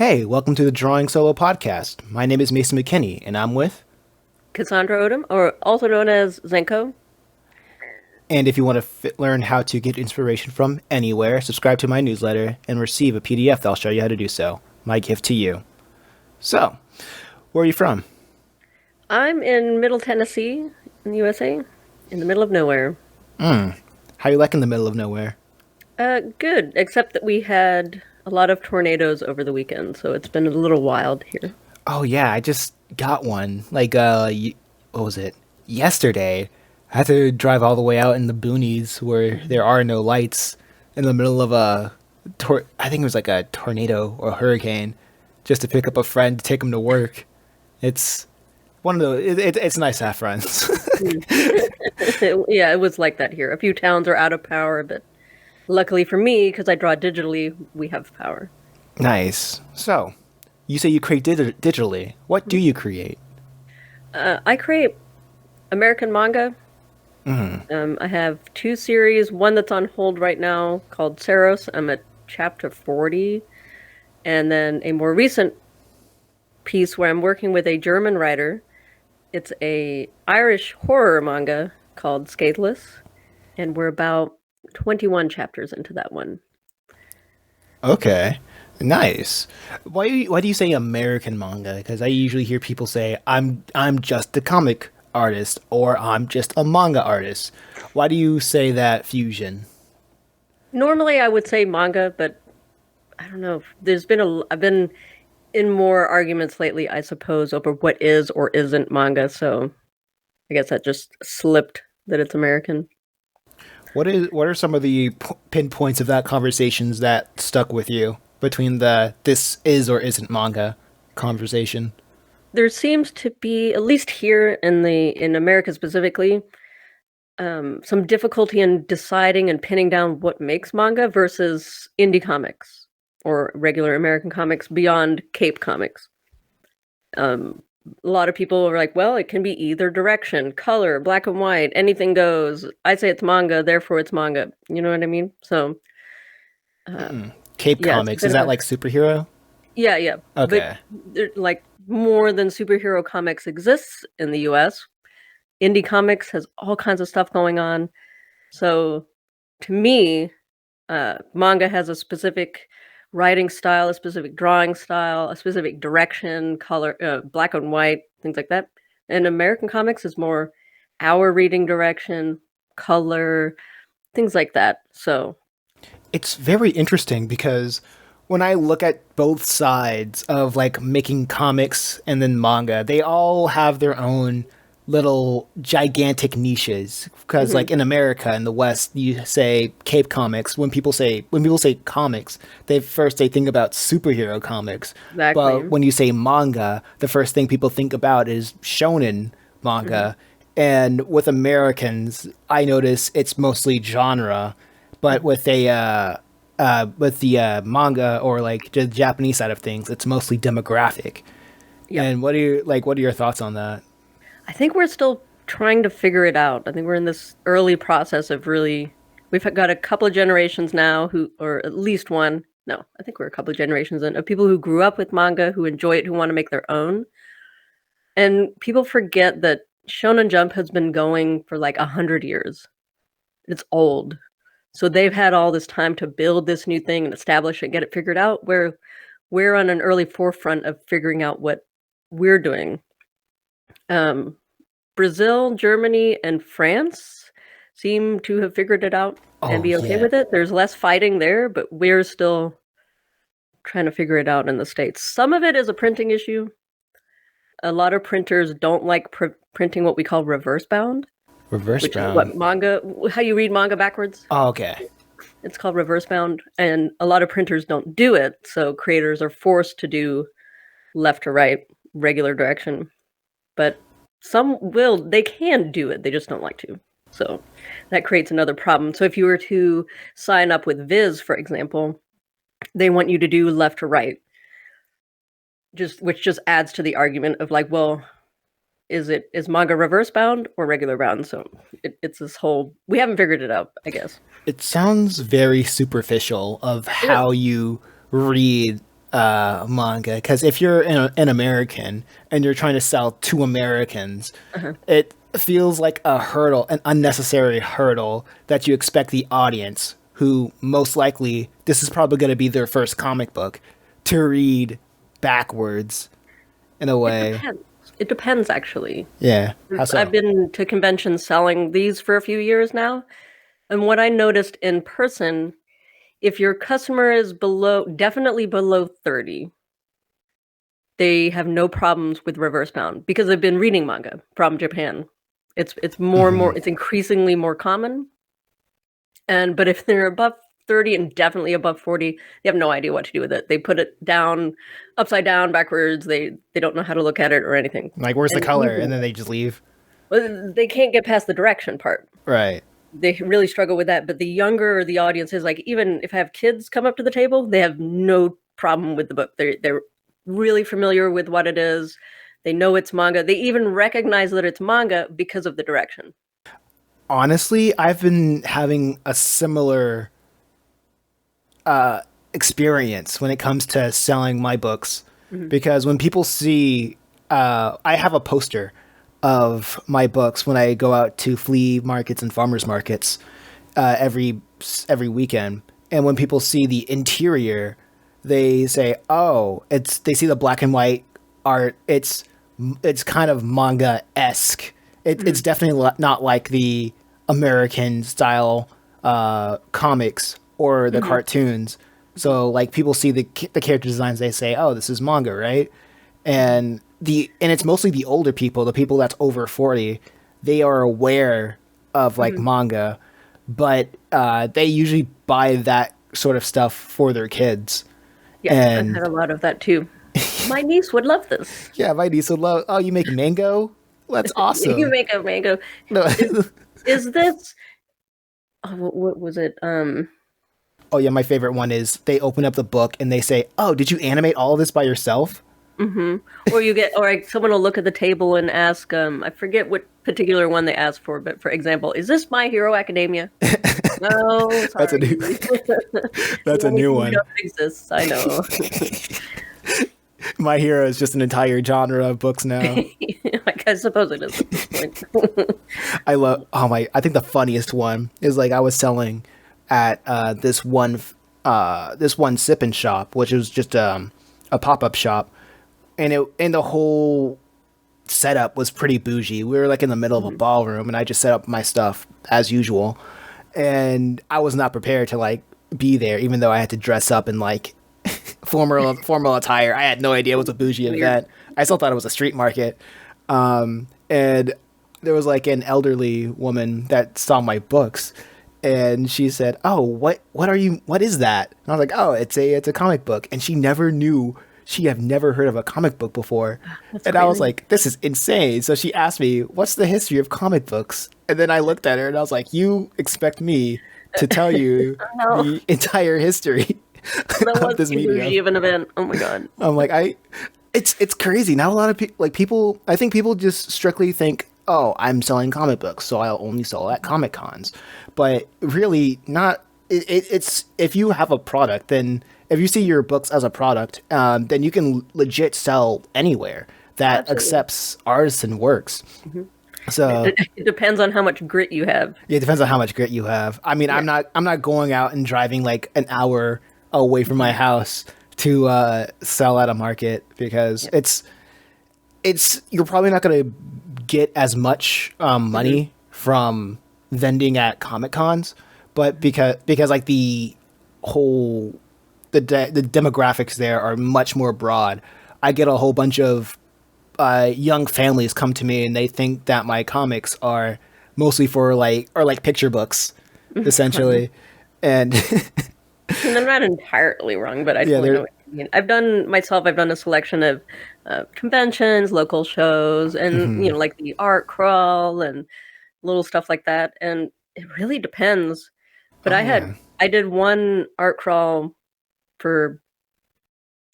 Hey, welcome to the Drawing Solo podcast. My name is Mason McKinney, and I'm with. Cassandra Odom, or also known as Zenko. And if you want to learn how to get inspiration from anywhere, subscribe to my newsletter and receive a PDF that'll show you how to do so. My gift to you. So, where are you from? I'm in Middle Tennessee, in the USA, in the middle of nowhere. How you like in the middle of nowhere? Good, except that we had a lot of tornadoes over the weekend, so it's been a little wild here. Oh yeah, I just got one. What was it? Yesterday. I had to drive all the way out in the boonies where there are no lights in the middle of I think it was like a tornado or a hurricane, just to pick up a friend to take him to work. It's one of those. It's nice to have friends. Yeah, it was like that here. A few towns are out of power, but luckily for me, because I draw digitally, we have power. Nice. So, you say you create digitally. What do you create? I create American manga. I have two series, one that's on hold right now called Saros. I'm at chapter 40. And then a more recent piece where I'm working with a German writer. It's a Irish horror manga called Scatheless, and we're about 21 chapters into that one. Okay. Nice. Why do you say American manga? Because I usually hear people say I'm just a comic artist or I'm just a manga artist. Why do you say that fusion? Normally I would say manga, but I don't know. I've been in more arguments lately, I suppose, over what is or isn't manga, so I guess that just slipped that it's American. What are some of the pinpoints of that conversations that stuck with you between the this is or isn't manga conversation? There seems to be, at least here in America specifically, some difficulty in deciding and pinning down what makes manga versus indie comics or regular American comics beyond Cape Comics. A lot of people are like, well, it can be either direction, color, black and white, anything goes. I say it's manga, therefore it's manga. You know what I mean? So, uh, Cape yeah, it's a Comics, bit is of that a like superhero? yeah, yeah. But Okay. like more than superhero comics exists in the US. Indie comics has all kinds of stuff going on. So to me, manga has a specific writing style, a specific drawing style, a specific direction, color, black and white, things like that. And American comics is more our reading direction, color, things like that. So, It's very interesting because when I look at both sides of like making comics and then manga, they all have their own little gigantic niches. Because mhm, like in America, in the West, you say Cape Comics. When people say comics, they think about superhero comics. exactly. But when you say manga, the first thing people think about is shonen Hmm. manga. And with Americans, I notice it's mostly genre, but Hmm. with the manga or like the Japanese side of things, it's mostly demographic. Yep. And what are your thoughts on that? I think we're still trying to figure it out. I think we're in this early process of really. We've got a couple of generations now who, or at least one. No, I think we're a couple of generations in of people who grew up with manga, who enjoy it, who want to make their own. And people forget that Shonen Jump has been going for like 100 years. It's old. So they've had all this time to build this new thing and establish it, get it figured out. Where we're on an early forefront of figuring out what we're doing. Um, Brazil, Germany, and France seem to have figured it out and Oh be okay yeah, with it. There's less fighting there, but we're still trying to figure it out in the States. Some of it is a printing issue. A lot of printers don't like printing what we call reverse bound, reverse which is what bound. manga, how you read manga backwards. Oh, okay. It's called reverse bound, and a lot of printers don't do it, so creators are forced to do left to right, regular direction. But they can do it, they just don't like to. So that creates another problem. So if you were to sign up with Viz, for example, they want you to do left to right, which just adds to the argument of like, well, is manga reverse bound or regular bound? So it's this whole, we haven't figured it out, I guess. It sounds very superficial of It is. how you read manga, because if you're an American and you're trying to sell to Americans, Uh-huh. it feels like a hurdle, an unnecessary hurdle that you expect the audience, who most likely this is probably going to be their first comic book, to read backwards in a It way. depends. It depends, actually. Yeah. How I've so? been to conventions selling these for a few years now, and what I noticed in person, if your customer is definitely below 30, they have no problems with reverse bound because they've been reading manga from Japan. It's more and more, Hmm. it's increasingly more common. But if they're above 30 and definitely above 40, they have no idea what to do with it. They put it down, upside down, backwards. They don't know how to look at it or anything. Like, where's the And color? even And then they just leave. well, they can't get past the direction part. Right. They really struggle with that. But the younger the audience is, like, even if I have kids come up to the table, they have no problem with the book. They're really familiar with what it is. They know it's manga. They even recognize that it's manga because of the direction. Honestly, I've been having a similar experience when it comes to selling my books, Hmm. because when people see, I have a poster of my books when I go out to flea markets and farmers markets every weekend, and when people see the interior, they say, "Oh, it's." They see the black and white art. It's kind of manga esque. It's Hmm. definitely not like the American style comics or the Hmm. cartoons. So like people see the character designs, they say, "Oh, this is manga, right?" And it's mostly the older people, the people that's over 40. They are aware of like Hmm. manga, but they usually buy that sort of stuff for their kids. Yeah, I've had And a lot of that too. My niece would love this. yeah, my niece would love. Oh, you make mango? That's You awesome. make a mango. No. Is is this? Oh, what was it? Oh yeah, my favorite one is they open up the book and they say, "Oh, did you animate all of this by yourself?" Hmm. Or you get, or like, someone will look at the table and ask, I forget what particular one they asked for, but for example, is this My Hero Academia? No, That's a new. sorry. The That's a only new thing we know one. that exists, I know. My Hero is just an entire genre of books now. Like, I suppose it is at this point. I love. Oh my! I think the funniest one is like I was selling at this one sipping shop, which was just a pop up shop, and the whole setup was pretty bougie. We were like in the middle of a Mhm. ballroom, and I just set up my stuff as usual, and I was not prepared to like be there, even though I had to dress up in like formal attire. I had no idea it was a bougie Weird. event. I still thought it was a street market. And there was like an elderly woman that saw my books, and she said, "Oh, what are you? What is that?" And I was like, "Oh, it's a comic book." And she never knew. She had never heard of a comic book before. That's And I was crazy. like, "This is insane." So she asked me, "What's the history of comic books?" And then I looked at her and I was like, "You expect me to tell you No, the entire history that of was this too bougie medium?" of an event. Oh my god. I'm like, it's crazy. Not a lot of people like people. I think people just strictly think, oh, I'm selling comic books, so I'll only sell at comic cons. But really, not. It's if you have a product, then if you see your books as a product, then you can legit sell anywhere that Absolutely. accepts artisan works. Mhm. So It depends on how much grit you have. yeah, it depends on how much grit you have. I mean, Yeah. I'm not going out and driving like an hour away from my Mhm. house to sell at a market, because Yeah. it's you're probably not going to get as much Mhm. money from vending at comic cons, but because like whole the demographics there are much more broad. I get a whole bunch of young families come to me and they think that my comics are mostly for like picture books, Funny. essentially, and And they're not entirely wrong, but I yeah, totally know they're what you mean. I've done a selection of conventions, local shows, and mhm. like the art crawl and little stuff like that. And it really depends. But Oh yeah. I did one art crawl for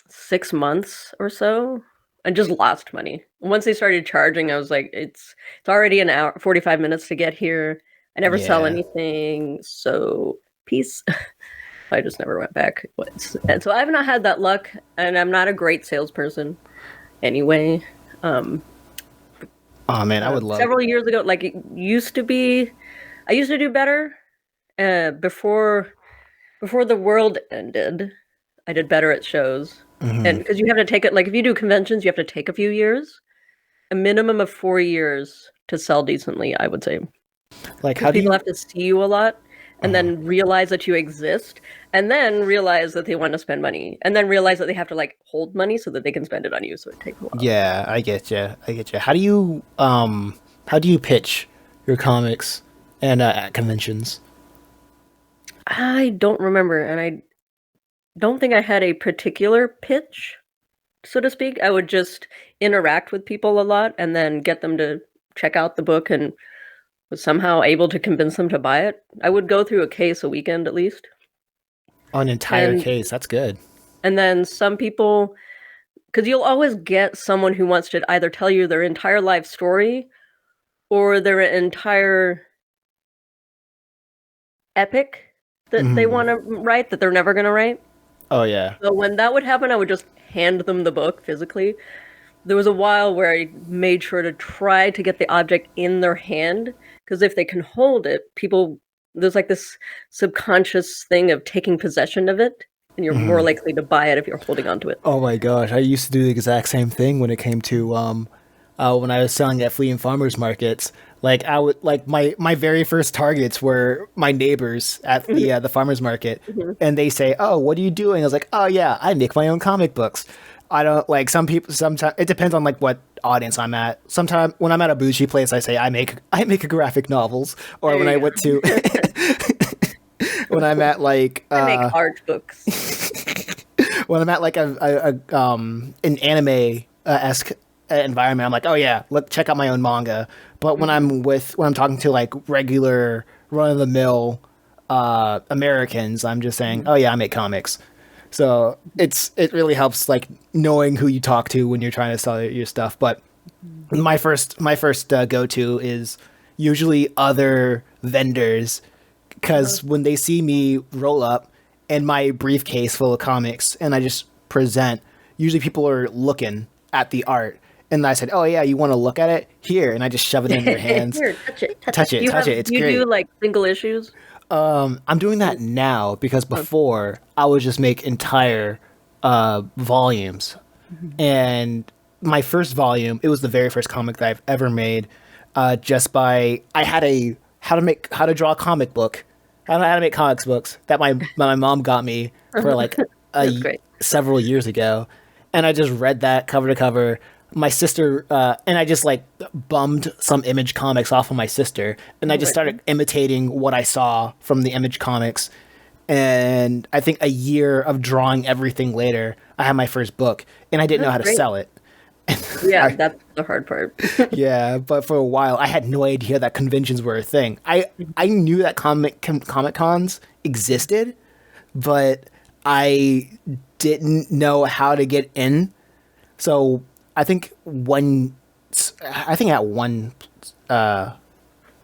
6 months or so and just lost money. Once they started charging, I was like, it's already an hour, 45 minutes to get here. I never sell Yeah. anything, so peace. I just never went back. And so I've not had that luck, and I'm not a great salesperson anyway. Oh man, I would love. Several years ago, like it used to be, I used to do better before the world ended. I did better at shows, and Mhm. because you have to take it, like if you do conventions, you have to take a few years, a minimum of 4 years to sell decently. I would say Like, because how do people you? have to see you a lot and uh then realize that you exist and then realize that they want to spend money and then realize that they have to like hold money so that they can spend it on you, so it takes a while. Yeah, I get you. I get you. How do you pitch your comics and at conventions? I don't remember, and I don't think I had a particular pitch, so to speak. I would just interact with people a lot and then get them to check out the book and was somehow able to convince them to buy it. I would go through a case a weekend at least. An entire And case. That's good. then some people, because you'll always get someone who wants to either tell you their entire life story or their entire epic that they Mhm. want to write that they're never going to write. Oh yeah. So when that would happen, I would just hand them the book physically. There was a while where I made sure to try to get the object in their hand because if they can hold it, people there's like this subconscious thing of taking possession of it, and you're more Mhm. likely to buy it if you're holding onto it. Oh my gosh, I used to do the exact same thing when it came to when I was selling at flea and farmers markets. Like I would like my very first targets were my neighbors at the farmers market, Mhm. and they say, "Oh, what are you doing?" I was like, "Oh yeah, I make my own comic books." I don't like some people. Sometimes it depends on like what audience I'm at. Sometimes when I'm at a bougie place, I say I make a graphic novels. Or There when I you went to go. when I'm at like I make art books. when I'm at like an anime esque environment, I'm like, oh yeah, let check out my own manga. But Mhm. when I'm talking to like regular run of the mill Americans, I'm just saying, Mhm. oh yeah, I make comics. So it really helps like knowing who you talk to when you're trying to sell your stuff. But Mhm. my first go to is usually other vendors Uh-huh. because when they see me roll up in my briefcase full of comics and I just present, usually people are looking at the art. And I said, "Oh yeah, you want to look at it? Here," and I just shove it in their hands. Here, touch it, touch Touch it. it, touch it. It's Do you do great. like single issues? I'm doing that now because Oh. before I would just make entire volumes. Mhm. And my first volume, it was the very first comic that I've ever made. Just by I had a how to draw a comic book, how to make comics books that my mom got me for like That's great. several years ago, and I just read that cover to cover. My sister and I just like bummed some Image comics off of my sister, and I Oh just my started god. imitating what I saw from the Image comics. And I think a year of drawing everything later, I had my first book, and I didn't know That's how to great. sell it. Yeah, I, that's the hard part. yeah, but for a while, I had no idea that conventions were a thing. I knew that comic cons existed, but I didn't know how to get in. So I think at one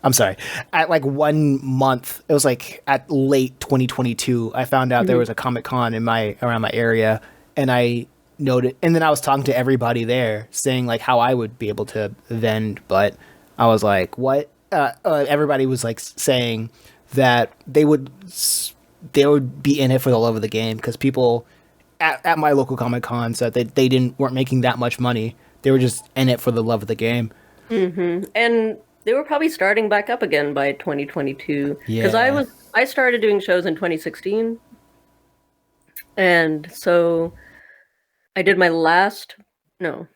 I'm sorry. At like 1 month, it was like at late 2022, I found out there Mhm. was a Comic Con in my around my area, and I noted. And then I was talking to everybody there, saying like how I would be able to vend, but I was like, what? Everybody was like saying that they would be in it for the love of the game because people at my local Comic Con said they weren't making that much money. They were just in it for the love of the game. Mhm. And they were probably starting back up again by 2022 because Yeah. I started doing shows in 2016, and so I did my last no,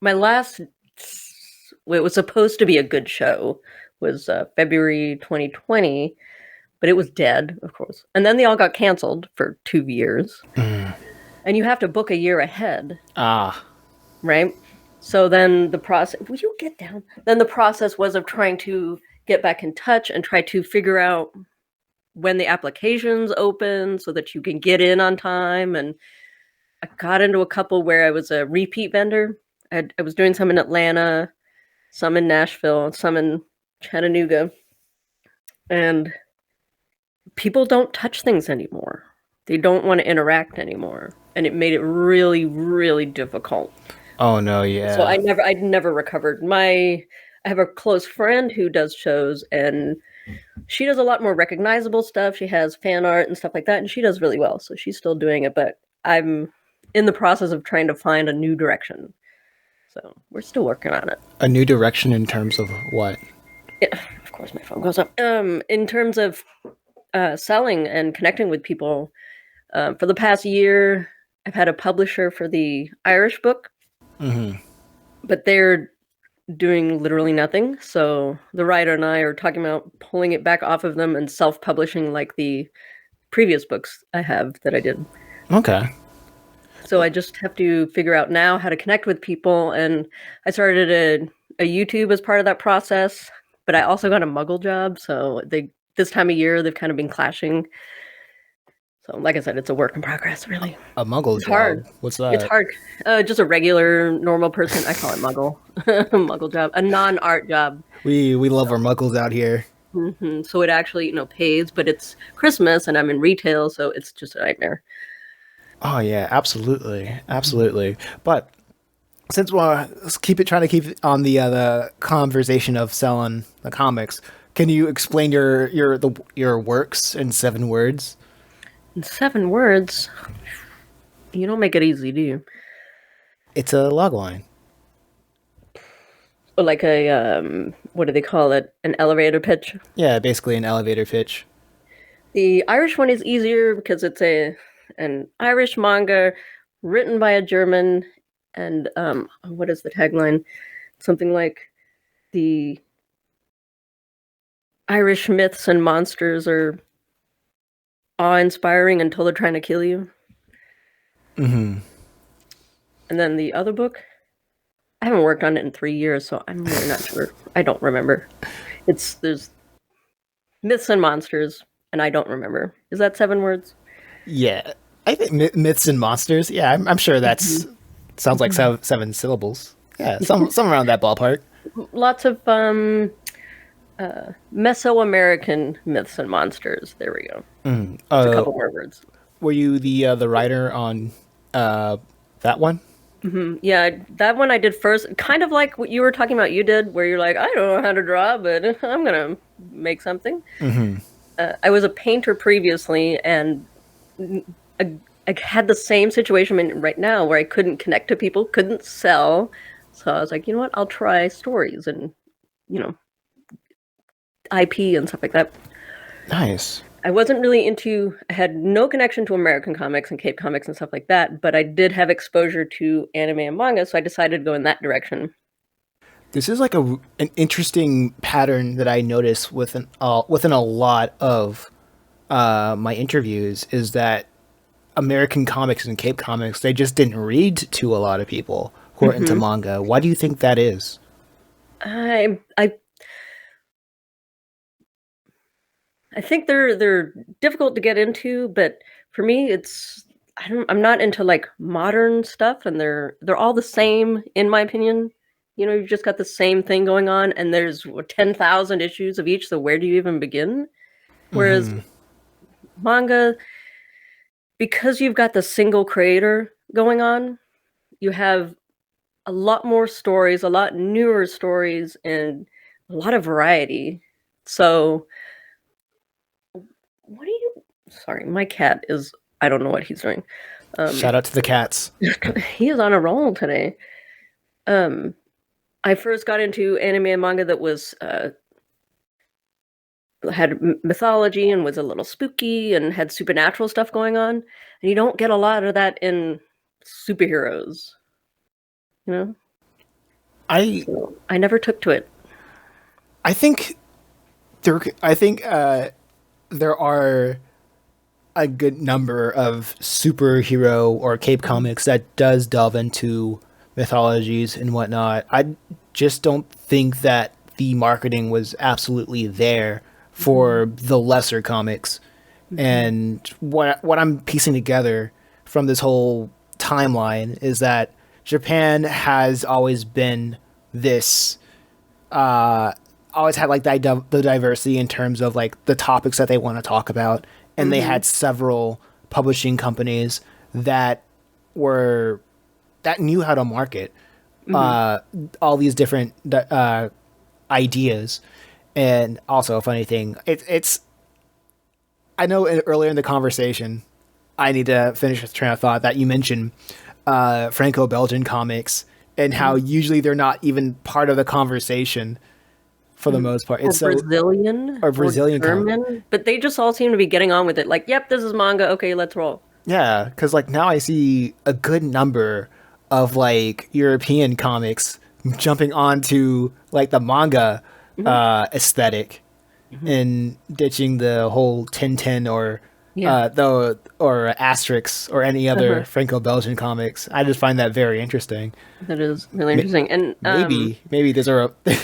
my last it was supposed to be a good show was February 2020, but it was dead, of course. And then they all got canceled for 2 years. Mm. And you have to book a year ahead, Ah. right? So then the process, will you get down? Then the process was of trying to get back in touch and try to figure out when the applications open so that you can get in on time. And I got into a couple where I was a repeat vendor. I was doing some in Atlanta, some in Nashville, some in Chattanooga. And people don't touch things anymore. They don't want to interact anymore, and it made it really, really difficult. Oh no, So yeah. I never recovered. I have a close friend who does shows, and she does a lot more recognizable stuff. She has fan art and stuff like that, and she does really well. So she's still doing it, but I'm in the process of trying to find a new direction. So we're still working on it. A new direction in terms of what? Yeah, of course, my phone goes up. In terms of selling and connecting with people, for the past year, I've had a publisher for the Irish book, but they're doing literally nothing. So the writer and I are talking about pulling it back off of them and self-publishing like the previous books I have that I did. Okay. So I just have to figure out now how to connect with people. And I started a YouTube as part of that process, but I also got a Muggle job. So this time of year they've kind of been clashing. So like I said, it's a work in progress, really. A muggle It's job. hard. What's It's that? hard. Just a regular, normal person. I call it Muggle. Muggle job. A non-art job. We love our muggles out here. So it actually, pays, but it's Christmas and I'm in retail, so it's just a nightmare. Oh yeah, absolutely, absolutely. But since we're let's keep it trying to keep it on the conversation of selling the comics, can you explain your works in 7 words? In 7 words, you don't make it easy, do you? It's a log line. Or like what do they call it? An elevator pitch. Yeah, basically an elevator pitch. The Irish one is easier because it's an Irish manga written by a German, and what is the tagline? Something like the Irish myths and monsters are awe-inspiring until they're trying to kill you. And then the other book, I haven't worked on it in 3 years, so I'm really not sure. I don't remember. There's myths and monsters, and I don't remember. Is that 7 words? Yeah, I think myths and monsters. Yeah, I'm sure that's sounds like 7 syllables. Yeah, some around that ballpark. Lots of Mesoamerican myths and monsters. There we go. It's a couple more words. Were you the writer on that one? Yeah, that one I did first. Kind of like what you were talking about. You did, where you're like, I don't know how to draw, but I'm gonna make something. I was a painter previously, and I had the same situation right now where I couldn't connect to people, couldn't sell. So I was like, you know what? I'll try stories and IP and stuff like that. Nice. I wasn't really I had no connection to American comics and Cape comics and stuff like that, but I did have exposure to anime and manga, so I decided to go in that direction. This is like an interesting pattern that I notice within a lot of my interviews is that American comics and Cape comics, they just didn't read to a lot of people who are into manga. Why do you think that is? I think they're difficult to get into, but for me, I'm not into like modern stuff, and they're all the same in my opinion. You've just got the same thing going on, and there's 10,000 issues of each. So where do you even begin? Whereas manga, because you've got the single creator going on, you have a lot more stories, a lot newer stories, and a lot of variety. So what do you... Sorry, my cat is... I don't know what he's doing. Shout out to the cats. He is on a roll today. I first got into anime and manga that was had mythology and was a little spooky and had supernatural stuff going on. And you don't get a lot of that in superheroes. So I never took to it. I think there are a good number of superhero or Cape comics that does delve into mythologies and whatnot. I just don't think that the marketing was absolutely there for the lesser comics. And what I'm piecing together from this whole timeline is that Japan has always been this always had like the diversity in terms of like the topics that they want to talk about, and they had several publishing companies that were that knew how to market Hmm. all these different ideas. And also a funny thing, it's I know earlier in the conversation, I need to finish this train of thought that you mentioned Franco-Belgian comics and how Hmm. usually they're not even part of the conversation for the Hmm. most part. Or It's so Brazilian or or Brazilian comic. German, but they just all seem to be getting on with it. Like, yep, this is manga. Okay, let's roll. Yeah, because like now I see a good number of like European comics jumping onto like the manga Hmm. aesthetic Hmm. and ditching the whole Tintin or Yeah. or Asterix or any other Uh-huh. Franco-Belgian comics. I just find that very interesting. That is really May- interesting. And maybe these are maybe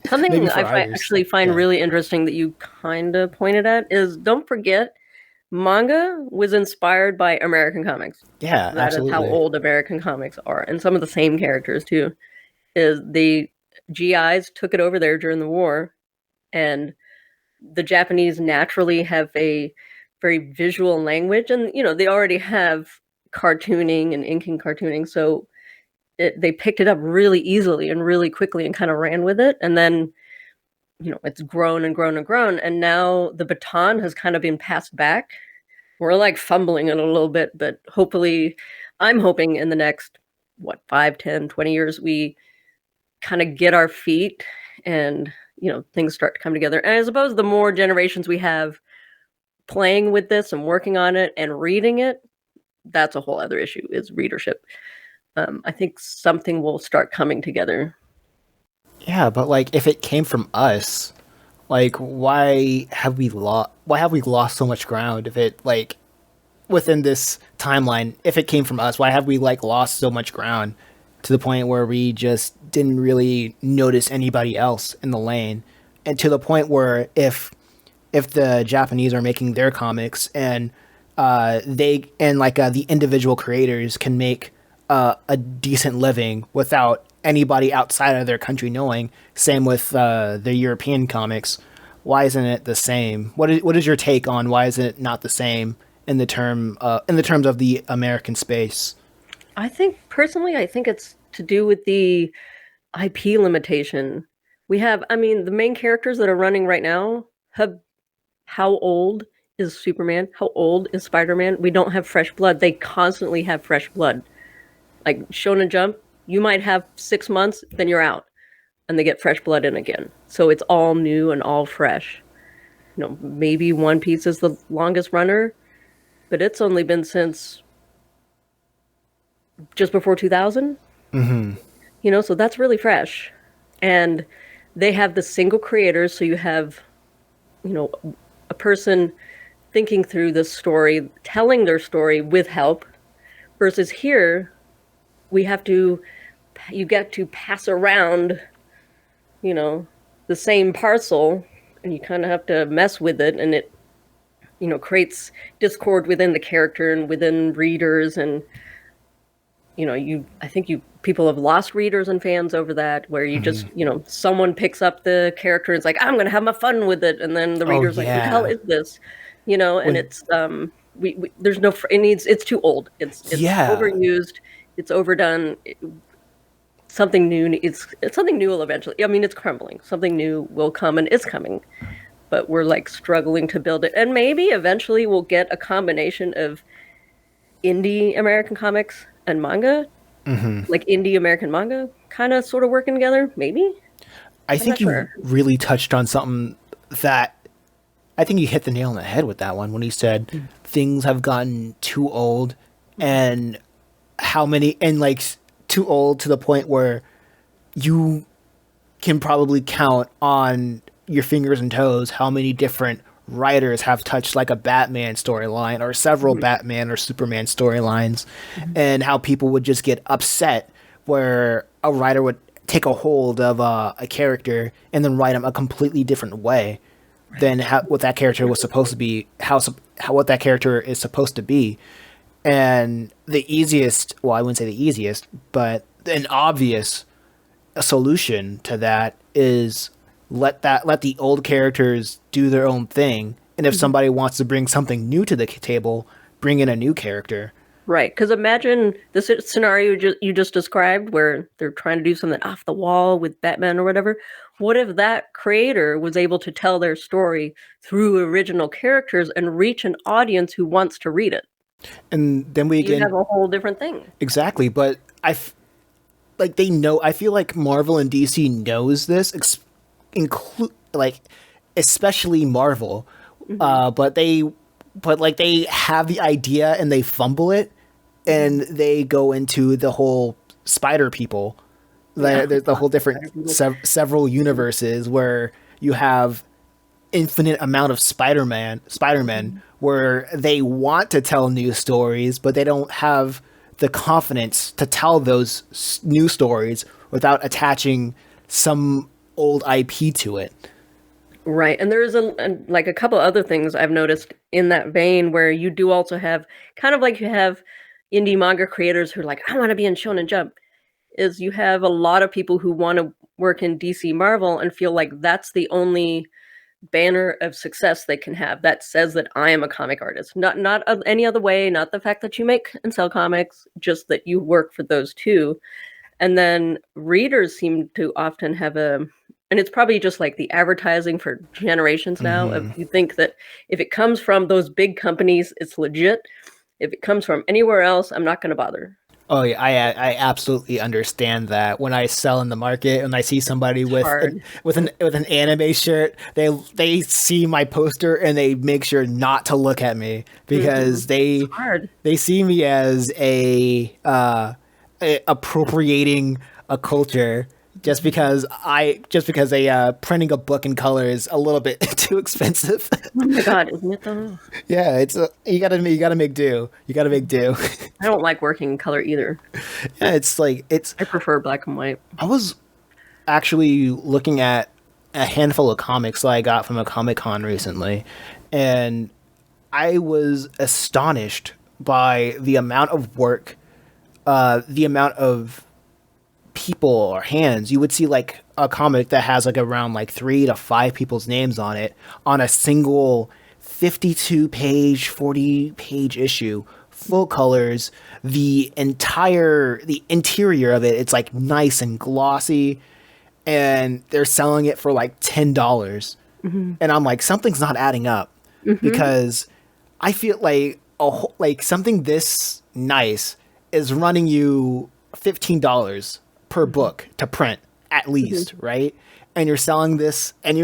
something for others. actually find Yeah, really interesting that you kind of pointed at is don't forget manga was inspired by American comics. yeah, That is how absolutely. old American comics are, and some of the same characters too. Is the GIs took it over there during the war, and the Japanese naturally have a very visual language, and they already have cartooning and inking cartooning, so they picked it up really easily and really quickly and kind of ran with it, and then it's grown and grown and grown, and now the baton has kind of been passed back. We're like fumbling it a little bit, but hopefully, I'm hoping in the next, what, 5, 10, 20 years, we kind of get our feet and, things start to come together. And I suppose the more generations we have playing with this and working on it and reading it, that's a whole other issue is readership. I think something will start coming together. Yeah, but like if it came from us, like why have we lost so much ground if it like within this timeline, if it came from us, why have we like lost so much ground to the point where we just didn't really notice anybody else in the lane? And to the point where if the Japanese are making their comics and they and like the individual creators can make a decent living without anybody outside of their country knowing. Same with the European comics. Why isn't it the same? What is your take on why is it not the same in the terms of the American space? I think it's to do with the IP limitation. We have, I mean, the main characters that are running right now have how old is Superman? How old is Spider-Man? We don't have fresh blood. They constantly have fresh blood. Like Shonen Jump, you might have 6 months, then you're out, and they get fresh blood in again. So it's all new and all fresh. Maybe One Piece is the longest runner, but it's only been since just before 2000. So that's really fresh. And they have the single creators, so you have, you know, a person thinking through the story, telling their story with help, versus here we have to you get to pass around, you know, the same parcel, and you kind of have to mess with it, and it creates discord within the character and within readers, and you I think you people have lost readers and fans over that, where you just someone picks up the character and it's like, I'm gonna have my fun with it, and then the Oh reader's like, what the hell yeah, is this, and when it's we there's no it needs it's too old, it's yeah, overused, it's overdone. Something new, it's something new will eventually, I mean, it's crumbling, something new will come, and it's coming, but we're like struggling to build it, and maybe eventually we'll get a combination of indie American comics and manga, like indie American manga, kind of sort of working together. Maybe, I I'm not think you sure. really touched on something that I think you hit the nail on the head with that one when you said things have gotten too old and how many and like too old to the point where you can probably count on your fingers and toes how many different writers have touched like a Batman storyline or several Mhm. Batman or Superman storylines, Mhm. and how people would just get upset where a writer would take a hold of a character and then write him a completely different way Right. than what that character was supposed to be, how what that character is supposed to be. And the easiest, well, I wouldn't say the easiest, but an obvious solution to that is let the old characters do their own thing, and if Mhm. somebody wants to bring something new to the table, bring in a new character. Right, because imagine the scenario you just described where they're trying to do something off the wall with Batman or whatever. What if that creator was able to tell their story through original characters and reach an audience who wants to read it? And then we You'd again have a whole different thing. exactly, but like they know. I feel like Marvel and DC knows this, include like especially Marvel. But like they have the idea and they fumble it, and they go into the whole spider people. Yeah. There's the whole different several universes where you have infinite amount of Spider-Men, where they want to tell new stories, but they don't have the confidence to tell those new stories without attaching some old IP to it. Right, and there's like a couple other things I've noticed in that vein where you do also have kind of like you have indie manga creators who are like, I want to be in Shonen Jump. Is you have a lot of people who want to work in DC Marvel and feel like that's the only banner of success they can have that says that I am a comic artist. Not any other way, not the fact that you make and sell comics, just that you work for those two. And then readers seem to often have and it's probably just like the advertising for generations now. If you think that if it comes from those big companies, it's legit. If it comes from anywhere else, I'm not going to bother. Oh yeah, I absolutely understand that. When I sell in the market and I see somebody It's with hard. with an anime shirt, they see my poster and they make sure not to look at me because It's hard. they see me as appropriating a culture just because printing a book in color is a little bit too expensive. Oh my god, isn't it though? Yeah, you gotta make do. You gotta make do. I don't like working in color either. Yeah, it's like it's. I prefer black and white. I was actually looking at a handful of comics that I got from a Comic Con recently, and I was astonished by the amount of work, the amount of people or hands. You would see like a comic that has like around like 3 to 5 people's names on it on a single 52 page, 40-page issue, full colors. The interior of it's like nice and glossy, and they're selling it for like $10. And I'm like, something's not adding up because I feel like like something this nice is running you $15 per book to print at least, right? And you're selling this, and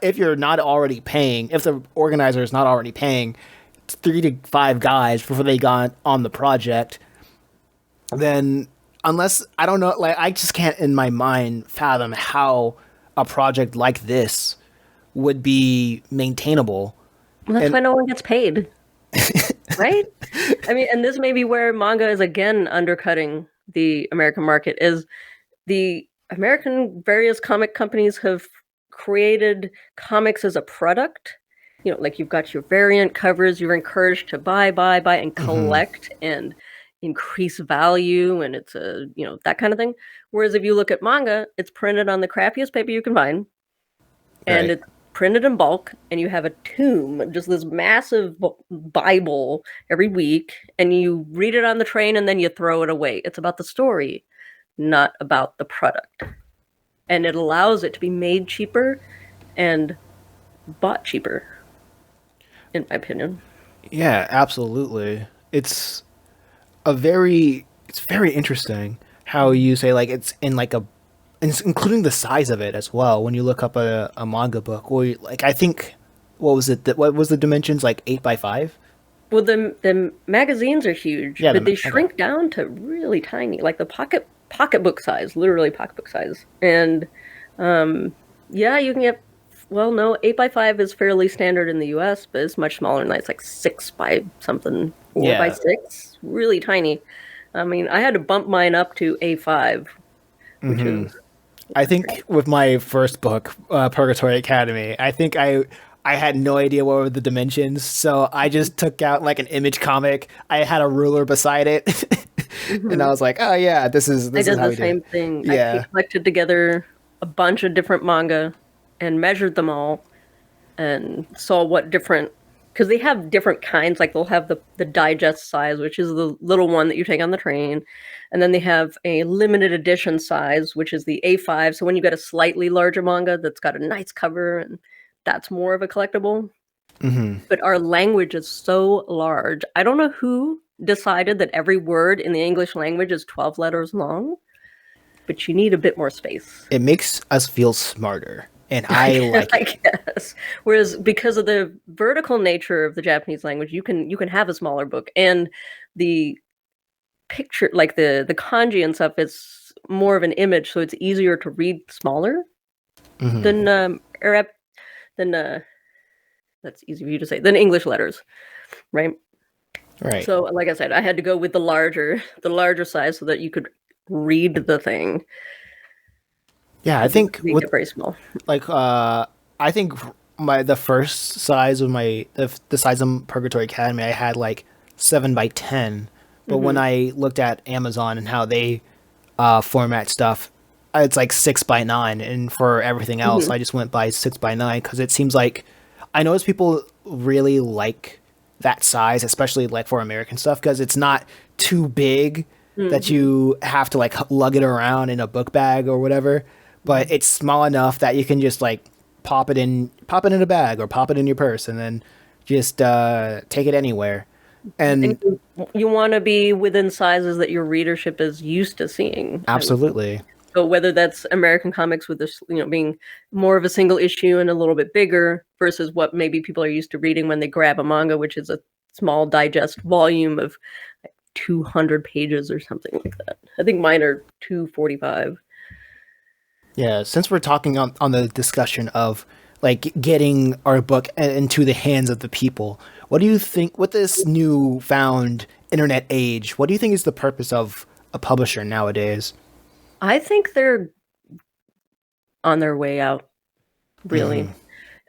if you're not already paying, if the organizer is not already paying 3 to 5 guys before they got on the project, then unless I don't know, like I just can't in my mind fathom how a project like this would be maintainable. Well, that's And why no one gets paid, right? I mean, and this may be where manga is again undercutting the American market. Is the American various comic companies have created comics as a product. You know, like you've got your variant covers, you're encouraged to buy, and collect and increase value, and it's that kind of thing. Whereas if you look at manga, it's printed on the crappiest paper you can find, and right. it's printed in bulk, and you have a tome, just this massive Bible every week, and you read it on the train and then you throw it away. It's about the story, not about the product. And it allows it to be made cheaper and bought cheaper, in my opinion. Yeah, absolutely. It's very interesting how you say like it's in like including the size of it as well. When you look up a manga book, or like I think what was it? What was the dimensions like 8 by 5? Well, the magazines are huge, Yeah, but they okay. shrink down to really tiny, like the pocketbook size, literally pocketbook size. And yeah, you can get. Well, no, 8 by 5 is fairly standard in the U.S., but it's much smaller than that. It's like 6 by something, 4 by 6, really tiny. I mean, I had to bump mine up to A5, which is I think with my first book, Purgatory Academy, I think I had no idea what were the dimensions, so I just took out like an image comic. I had a ruler beside it, and I was like, "Oh yeah, this is I did how the we do same it." thing. Yeah, I collected together a bunch of different manga and measured them all and saw what different because they have different kinds. Like they'll have the digest size, which is the little one that you take on the train, and then they have a limited edition size, which is the A5. So when you get a slightly larger manga that's got a nice cover, and that's more of a collectible. Hmm. But our language is so large. I don't know who decided that every word in the English language is 12 letters long, but you need a bit more space. It makes us feel smarter, and I like I it. guess. Whereas because of the vertical nature of the Japanese language, you can have a smaller book, and the picture, like the kanji and stuff, is more of an image, so it's easier to read smaller Hmm. than Arab than that's easy for you to say than English letters, right? Right. So, like I said, I had to go with the larger size so that you could read the thing Yeah, I because think they with get very small. like I think the first size of the size of Purgatory Academy I had like 7 by 10, but when Hmm. I looked at Amazon and how they format stuff, it's like 6 by 9, and for everything else, Hmm. I just went by 6 by 9 because it seems like I notice people really like that size, especially like for American stuff, because it's not too big that Hmm. you have to like lug it around in a book bag or whatever, but it's small enough that you can just like pop it in a bag or pop it in your purse, and then just take it anywhere. And And you want to be within sizes that your readership is used to seeing, I would think. absolutely. So whether that's American comics with this, being more of a single issue and a little bit bigger versus what maybe people are used to reading when they grab a manga, which is a small digest volume of 200 pages or something like that. I think mine are 245. Yeah, since we're talking on the discussion of like getting our book into the hands of the people, what do you think with this new found internet age? What do you think is the purpose of a publisher nowadays? I think they're on their way out, Hmm. really.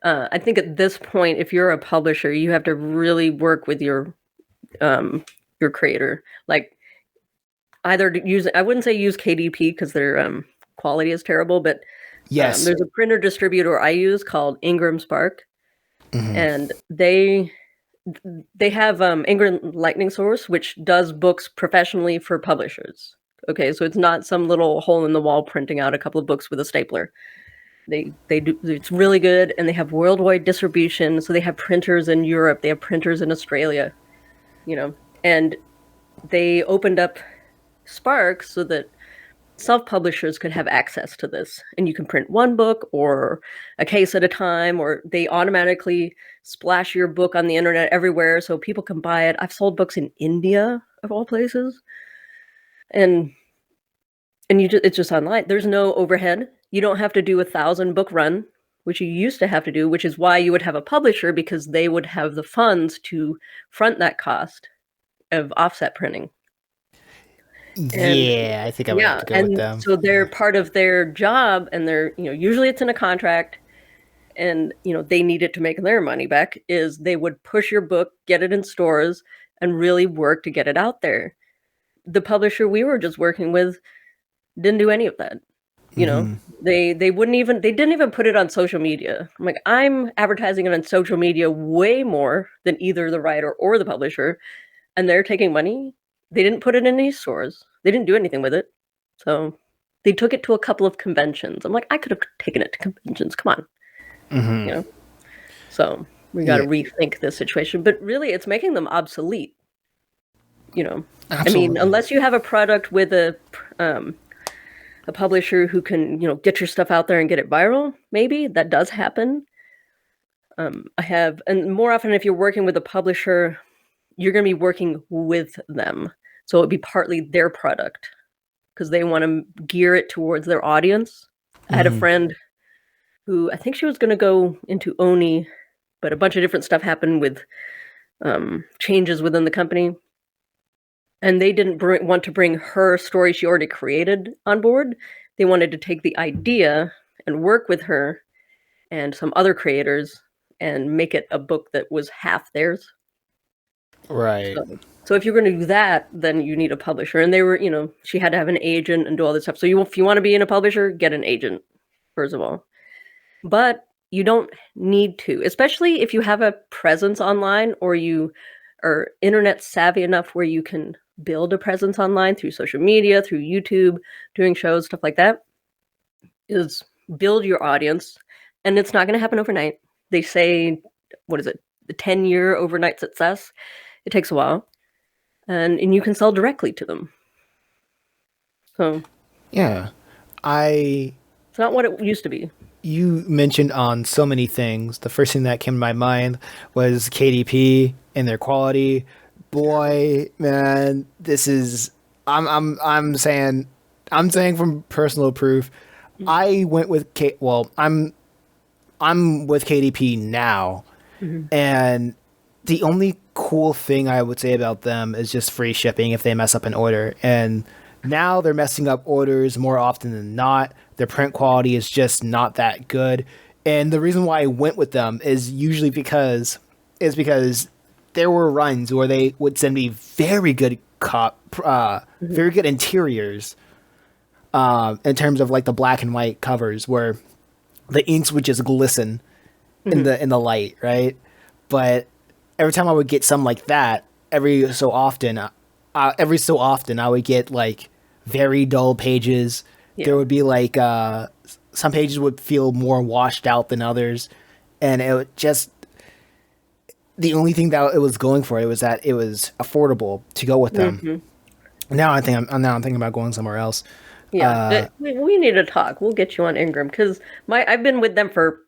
I think at this point, if you're a publisher, you have to really work with um, your creator. Like either to use, I wouldn't say use KDP because their quality is terrible, but Yes. there's a printer distributor I use called Ingram Spark, Hmm. and they have Ingram Lightning Source, which does books professionally for publishers. Okay, so it's not some little hole in the wall printing out a couple of books with a stapler. They do, it's really good, and they have worldwide distribution. So they have printers in Europe, they have printers in Australia, you know, and they opened up Spark so that self-publishers could have access to this, and you can print one book or a case at a time, or they automatically splash your book on the internet everywhere so people can buy it. I've sold books in India of all places, and it's just online. There's no overhead. You don't have to do 1,000 book run, which you used to have to do, which is why you would have a publisher, because they would have the funds to front that cost of offset printing. And Yeah, I think I might have yeah, to go with and them. so they're Yeah. part of their job, and they're, usually it's in a contract, and they need it to make their money back, is they would push your book, get it in stores, and really work to get it out there. The publisher we were just working with didn't do any of that. You know, Hmm. they didn't even put it on social media. I'm like, I'm advertising it on social media way more than either the writer or the publisher, and they're taking money. They didn't put it in any stores. They didn't do anything with it. So they took it to a couple of conventions. I'm like, I could have taken it to conventions. Come on, Hmm. you know. So we got to Yeah, rethink this situation. But really, it's making them obsolete. You know, I mean, absolutely. unless you have a product with a publisher who can, get your stuff out there and get it viral, maybe that does happen. I have, and more often, if you're working with a publisher, you're going to be working with them. So it'd be partly their product because they want to gear it towards their audience. I had a Hmm. friend who, I think she was going to go into Oni, but a bunch of different stuff happened with changes within the company. And they didn't want to bring her story she already created on board. They wanted to take the idea and work with her and some other creators and make it a book that was half theirs. Right. So if you're going to do that, then you need a publisher. And they were, she had to have an agent and do all this stuff. So if you want to be in a publisher, get an agent, first of all. But you don't need to, especially if you have a presence online or you are internet savvy enough where you can build a presence online through social media, through YouTube, doing shows, stuff like that, is build your audience. And it's not going to happen overnight. They say, what is it? The 10-year overnight success. It takes a while. And you can sell directly to them. So Yeah. I it's not what it used to be. You mentioned on so many things. The first thing that came to my mind was KDP and their quality. Boy, man, this is I'm saying from personal proof. I went with I'm with KDP now, Mhm. and the only cool thing I would say about them is just free shipping if they mess up an order. And now they're messing up orders more often than not. Their print quality is just not that good. And the reason why I went with them is usually because there were runs where they would send me very good interiors in terms of like the black and white covers where the inks would just glisten in the light, right? But every time I would get some like that, every so often I would get like very dull pages. Yeah. There would be like some pages would feel more washed out than others, and it would just the only thing that it was going for it was that it was affordable to go with them. Mhm. Now I'm thinking about going somewhere else. Yeah. We need to talk. We'll get you on Ingram because I've been with them for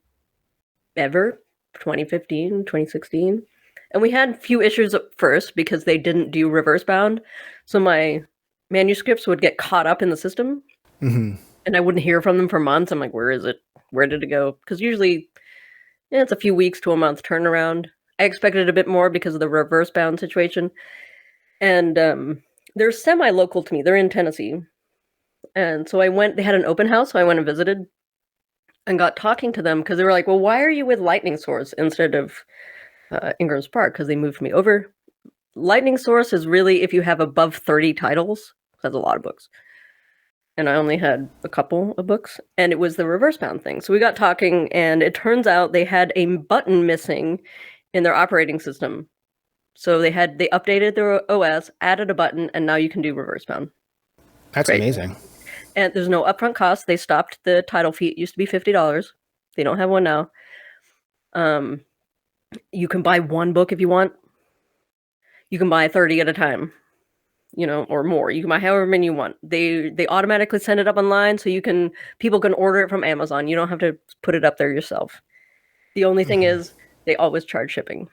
ever, 2015, 2016. And we had few issues at first because they didn't do reverse bound. So my manuscripts would get caught up in the system and I wouldn't hear from them for months. I'm like, where is it? Where did it go? Because usually it's a few weeks to a month turnaround. I expected a bit more because of the reverse bound situation. And they're semi local to me. They're in Tennessee. And so they had an open house. So I went and visited and got talking to them because they were like, well, why are you with Lightning Source instead of Ingram Spark? Because they moved me over. Lightning Source is really if you have above 30 titles. That's a lot of books. And I only had a couple of books, and it was the reverse bound thing. So we got talking, and it turns out they had a button missing in their operating system. So they updated their OS, added a button, and now you can do reverse bound. That's Great. amazing. And there's no upfront cost. They stopped the title fee. It used to be $50. They don't have one now. You can buy one book if you want. You can buy 30 at a time, or more. You can buy however many you want. They automatically send it up online, so people can order it from Amazon. You don't have to put it up there yourself. The only thing is they always charge shipping.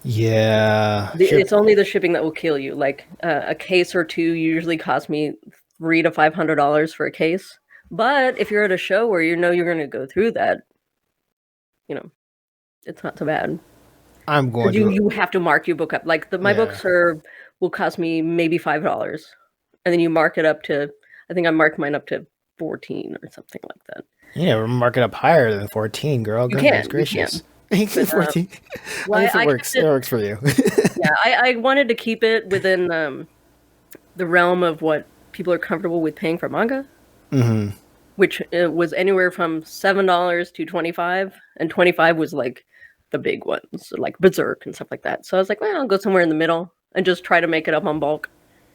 Yeah. It's only the shipping that will kill you. Like a case or two usually cost me $300 to $500 for a case. But if you're at a show where you're going to go through that, it's not so bad. I'm going to. You have to mark your book up. Like my books will cost me maybe $5, and then you mark it up to. I think I marked mine up to 14 or something like that. Yeah, we're marking up higher than 14, girl. Goodness gracious. You can. 14. Well, if it works, it works for you. Yeah, I wanted to keep it within the realm of what people are comfortable with paying for manga. Mm-hmm. Which was anywhere from $7 to $25, and 25 was like the big ones, like Berserk and stuff like that. So I was like, well, I'll go somewhere in the middle and just try to make it up on bulk.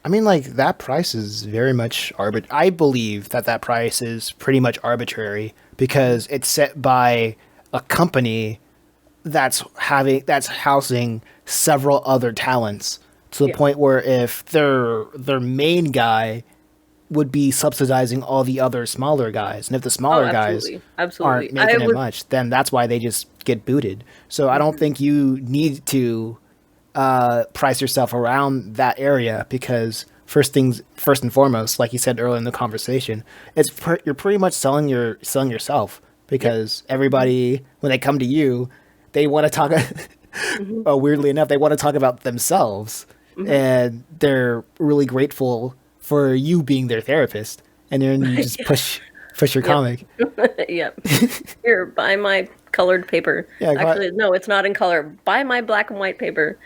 I mean, like, that price is very much I believe that price is pretty much arbitrary because it's set by a company that's housing several other talents to the point where if their main guy would be subsidizing all the other smaller guys, and if the smaller guys aren't making it much, then that's why they just get booted. So I don't think you need to price yourself around that area because first and foremost, like you said earlier in the conversation, you're pretty much selling yourself because everybody when they come to you, they want to talk. Weirdly enough, they want to talk about themselves, and they're really grateful for you being their therapist, and then you just push your comic. Yep. Here, buy my colored paper. Yeah, actually, no, it's not in color. Buy my black and white paper.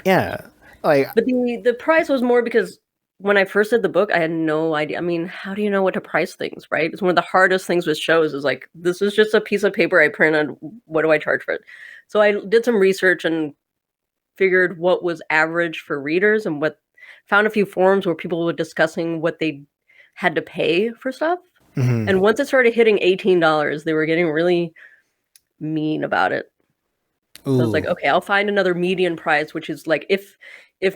Yeah, but the price was more because when I first did the book, I had no idea. I mean, how do you know what to price things, right? It's one of the hardest things with shows is like, this is just a piece of paper I printed. What do I charge for it? So I did some research and figured what was average for readers and what found a few forums where people were discussing what they had to pay for stuff. Hmm. And once it started hitting $18, they were getting really mean about it. So I was like, Ooh, okay, I'll find another median price, which is like if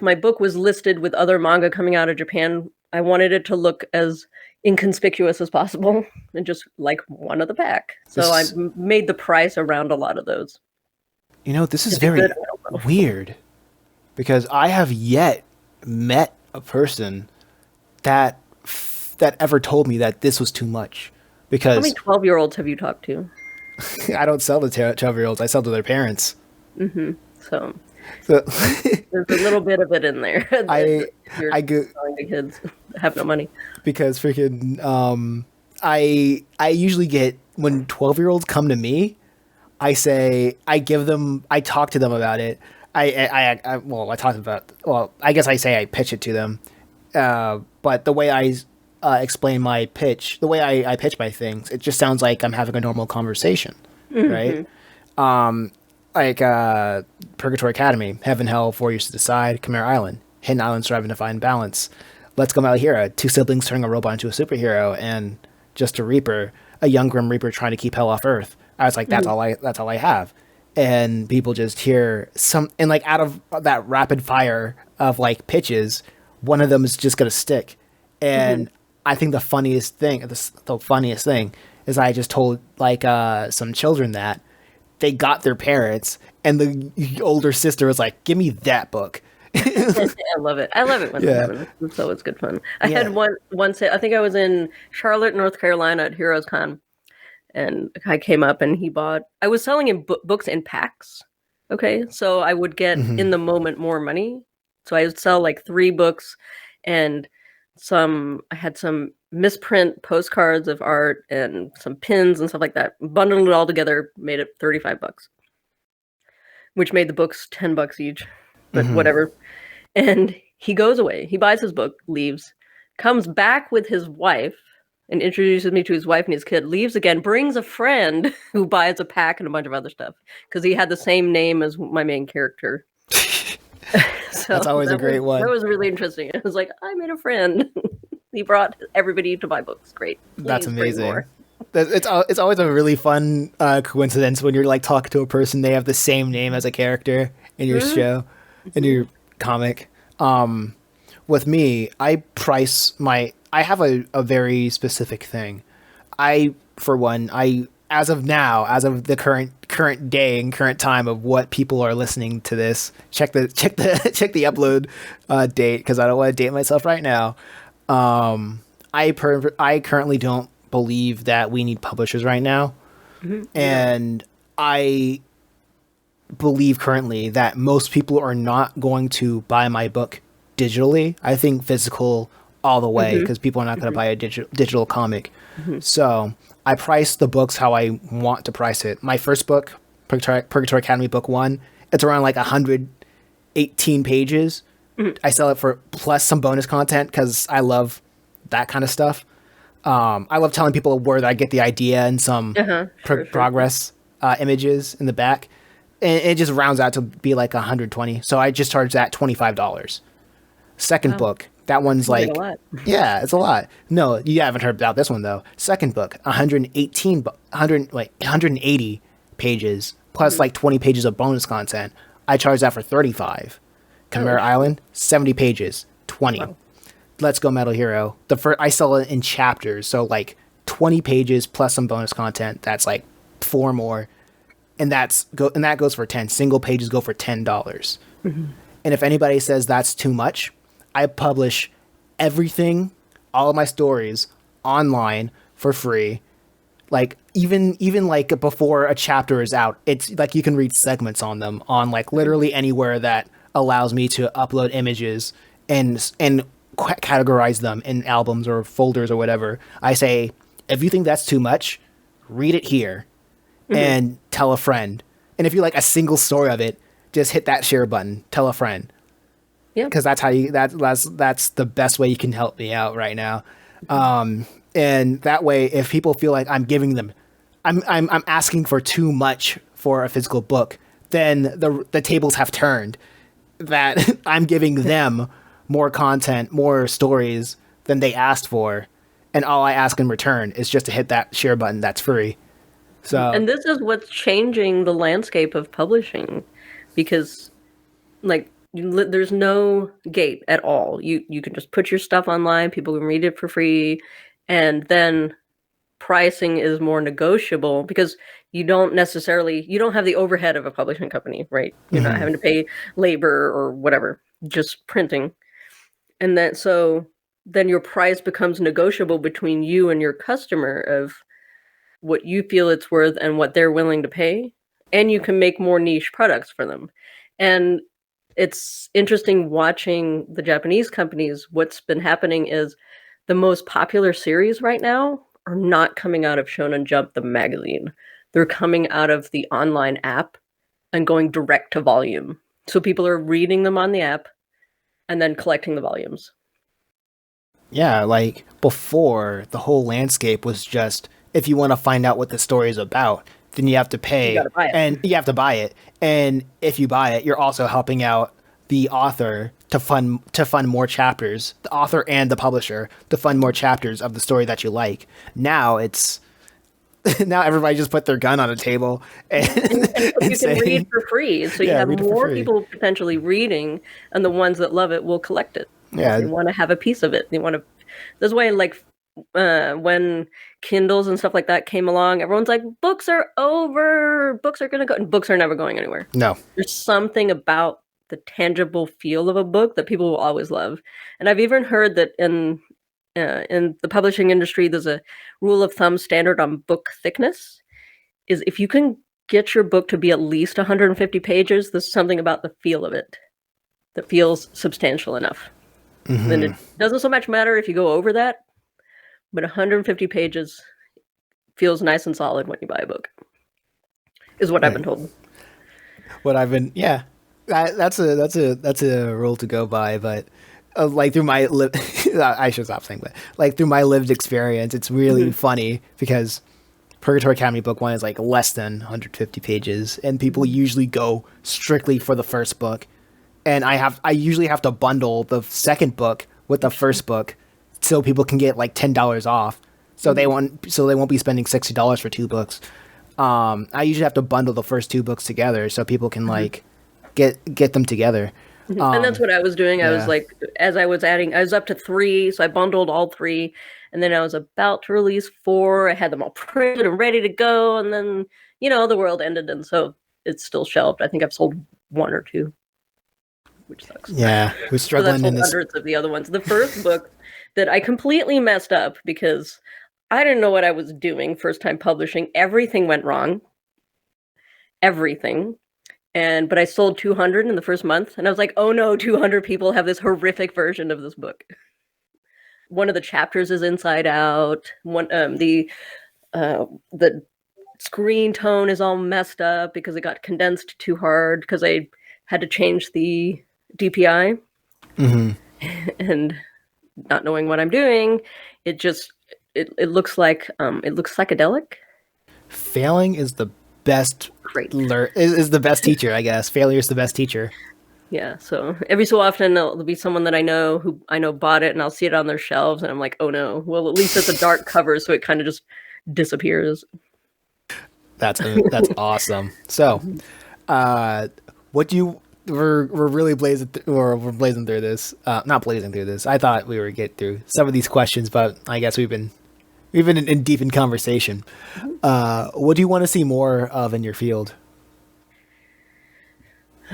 my book was listed with other manga coming out of Japan, I wanted it to look as inconspicuous as possible and just like one of the pack. So I this made the price around a lot of those. this is Is it very good? I don't know. weird because I have yet met a person that that ever told me that this was too much. How many Because 12-year-olds have you talked to? I don't sell to 12-year-olds; I sell to their parents. So So there's a little bit of it in there. I You're I go selling to kids that have no money. because freaking I usually get when 12-year-olds come to me, I talk to them about it. I talk about, well, I guess I say I pitch it to them. But the way I explain my pitch, the way I pitch my things, it just sounds like I'm having a normal conversation, right? Like Purgatory Academy, Heaven, Hell, 4 Years to Decide, Chimera Island, Hidden Island, Striving to Find Balance, Let's Go My Hero, two siblings turning a robot into a superhero, and Just a Reaper, a young Grim Reaper trying to keep hell off Earth. I was like, that's all I have. And people just hear some, and like out of that rapid fire of like pitches, one of them is just gonna stick. And I think the funniest thing is I just told like some children that they got their parents, and the older sister was like, "Give me that book." I love it. I love it when that Yeah, happens. It's always good fun. I yeah. had once. I think I was in Charlotte, North Carolina at Heroes Con, and a guy came up and he bought. I was selling him books in packs. Okay, so I would get Hmm. in the moment more money. So I would sell like 3 books, and some. I had some misprint postcards of art and some pins and stuff like that. Bundled it all together, made it $35, which made the books $10 each. But Hmm. whatever. And he goes away. He buys his book, leaves, comes back with his wife and introduces me to his wife and his kid, leaves again, brings a friend who buys a pack and a bunch of other stuff because he had the same name as my main character. So That's always a great that one. was really interesting. It was like, I made a friend. He brought everybody to buy books. Great. That's Please bring amazing. more. It's always a really fun coincidence when you're like talking to a person, they have the same name as a character in your show, in your comic. With me, I have a very specific thing. For one, as of now, as of the current day and current time of what people are listening to this, check the upload date, because I don't want to date myself right now. I currently don't believe that we need publishers right now, and I believe currently that most people are not going to buy my book digitally. I think physical all the way, because people are not going to buy a digital comic. So I price the books how I want to price it. My first book, Purgatory Academy Book 1, it's around like 118 pages. I sell it for plus some bonus content because I love that kind of stuff. I love telling people where I get the idea and some Sure. progress images in the back. And it just rounds out to be like 120. So I just charge that $25. Second book, that one's Like like, a lot. yeah, it's a lot. No, you haven't heard about this one though. Second book, 180 pages plus like 20 pages of bonus content. I charge that for 35. Chimera Island, 70 pages, 20. Wow. Let's Go Metal Hero. I sell it in chapters, so like 20 pages plus some bonus content. That's like 4 more, and that goes for 10. Single pages go for $10. And if anybody says that's too much, I publish everything, all of my stories online for free. Like even like before a chapter is out, it's like you can read segments on them on like literally anywhere that allows me to upload images and categorize them in albums or folders or whatever. I say, if you think that's too much, read it here and tell a friend. And if you like a single story of it, just hit that share button, tell a friend. Yeah. because that's how you that's the best way you can help me out right now. And that way, if people feel like I'm giving them, I'm asking for too much for a physical book, then the tables have turned. That I'm giving them more content, more stories than they asked for, and all I ask in return is just to hit that share button that's free. So And this is what's changing the landscape of publishing, because like there's no gate at all. You can just put your stuff online, people can read it for free, and then pricing is more negotiable because you don't have the overhead of a publishing company, right? You're not having to pay labor or whatever, just printing. And then your price becomes negotiable between you and your customer of what you feel it's worth and what they're willing to pay, and you can make more niche products for them. And it's interesting watching the Japanese companies. What's been happening is the most popular series right now are not coming out of Shonen Jump, the magazine. They're coming out of the online app and going direct to volume. So people are reading them on the app and then collecting the volumes. yeah, like before, the whole landscape was just if you want to find out what the story is about, then you have to You got pay to buy and it. you have to buy it. And if you buy it, you're also helping out the author to fund more chapters, the author and the publisher to fund more chapters of the story that you like. Now it's now everybody just put their gun on a table And and you can read saying, for free. So you yeah, have read it for more free. people potentially reading, and the ones that love it will collect it because Yeah. they want to have a piece of it. They want to. That's why, like, when Kindles and stuff like that came along, everyone's like, "Books are over. Books are gonna go." And books are never going anywhere. No. There's something about the tangible feel of a book that people will always love. And I've even heard that in the publishing industry, there's a rule of thumb standard on book thickness is if you can get your book to be at least 150 pages, there's something about the feel of it that feels substantial enough. Then it doesn't so much matter if you go over that, but 150 pages feels nice and solid when you buy a book, is what I've Yeah. been told. What I've been, yeah, that's a rule to go by. But like through my I should stop saying, but like through my lived experience, it's really Mhm. funny because Purgatory Academy book one is like less than 150 pages, and people usually go strictly for the first book, and I usually have to bundle the second book with the first book so people can get like $10 off. So they won't be spending $60 for two books. I usually have to bundle the first two books together so people can like get them together. And that's what I was doing. I was Yeah. like, as I was adding, I was up to 3, so I bundled all 3, and then I was about to release 4. I had them all printed and ready to go, and then the world ended, and so it's still shelved. I think I've sold 1 or 2, which sucks. Yeah, we're So that's struggling in sold this. hundreds of the other ones. The first book that I completely messed up because I didn't know what I was doing first time publishing. Everything went wrong. Everything. But I sold 200 in the first month, and I was like, "Oh no, 200 people have this horrific version of this book." One of the chapters is inside out. The screen tone is all messed up because it got condensed too hard because I had to change the DPI. And not knowing what I'm doing, it just it looks like it looks psychedelic. Failing is the best Great. is the best teacher, I guess. Failure is the best teacher. Yeah, so every so often there'll be someone that I know who I know bought it, and I'll see it on their shelves, and I'm like, oh no. Well, at least it's a dark cover, so it kind of just disappears. That's awesome. So, what do you we're really we're blazing through this. Not blazing through this. I thought we would get through some of these questions, but I guess we've been in deep in conversation. What do you want to see more of in your field?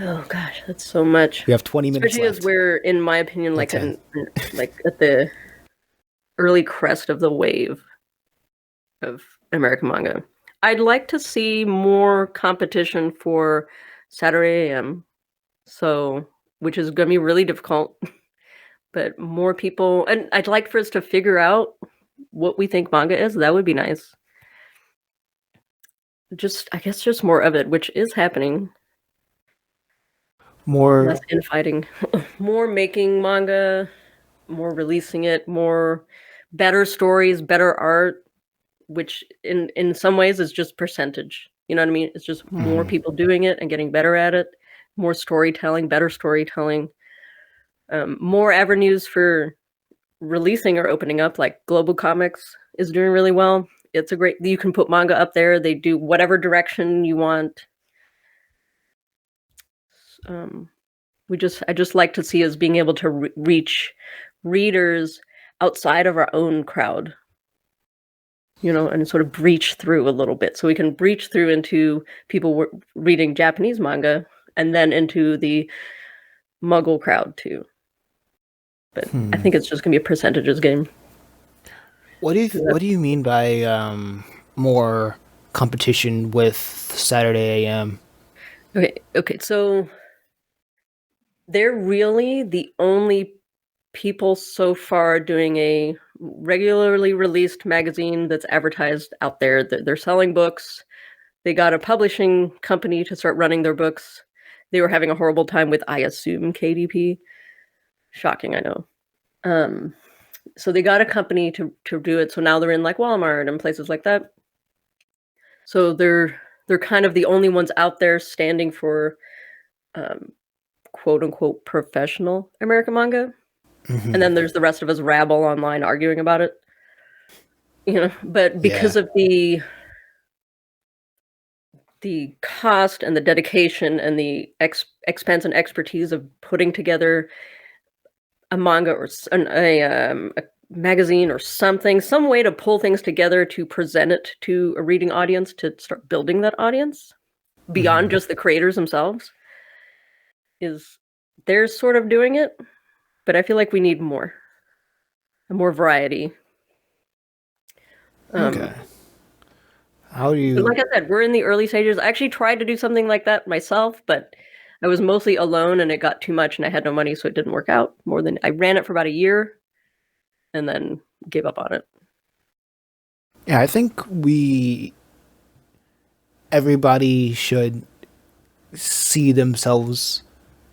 Oh gosh, that's so much. We have 20 minutes Especially as left. we're, in my opinion, Or like 10. like at the early crest of the wave of American manga. I'd like to see more competition for Saturday AM, so which is gonna be really difficult. But more people, and I'd like for us to figure out what we think manga is. That would be nice. I guess, just more of it, which is happening. More. less infighting, more making manga, more releasing it, more better stories, better art, which in some ways is just percentage. You know what I mean? It's just more Mhm. people doing it and getting better at it, more storytelling, better storytelling, more avenues for releasing or opening up. Like Global Comics is doing really well. It's a great. You can put manga up there. They do whatever direction you want. Um, I just like to see us being able to reach readers outside of our own crowd, you know, and sort of breach through a little bit. So we can breach through into people reading Japanese manga and then into the Muggle crowd too. But I Hmm. think it's just gonna be a percentages game. What do you mean by more competition with Saturday AM? Okay. So they're really the only people so far doing a regularly released magazine that's advertised out there. They're selling books. They got a publishing company to start running their books. They were having a horrible time with, I assume, KDP. Shocking, I know. Um, so they got a company to do it. So now they're in like Walmart and places like that. So they're kind of the only ones out there standing for um, quote unquote professional American manga. And Hmm. then there's the rest of us rabble online arguing about it. You know, but Yeah. because of the cost and the dedication and the expense and expertise of putting together a manga or a magazine or something, some way to pull things together to present it to a reading audience to start building that audience beyond Hmm. just the creators themselves is they're sort of doing it, but I feel like we need more variety. Okay. Um, How do but you? like I said, we're in the early stages. I actually tried to do something like that myself, but I was mostly alone and it got too much and I had no money, so it didn't work out. I ran it for about a year and then gave up on it. Yeah, I think everybody should see themselves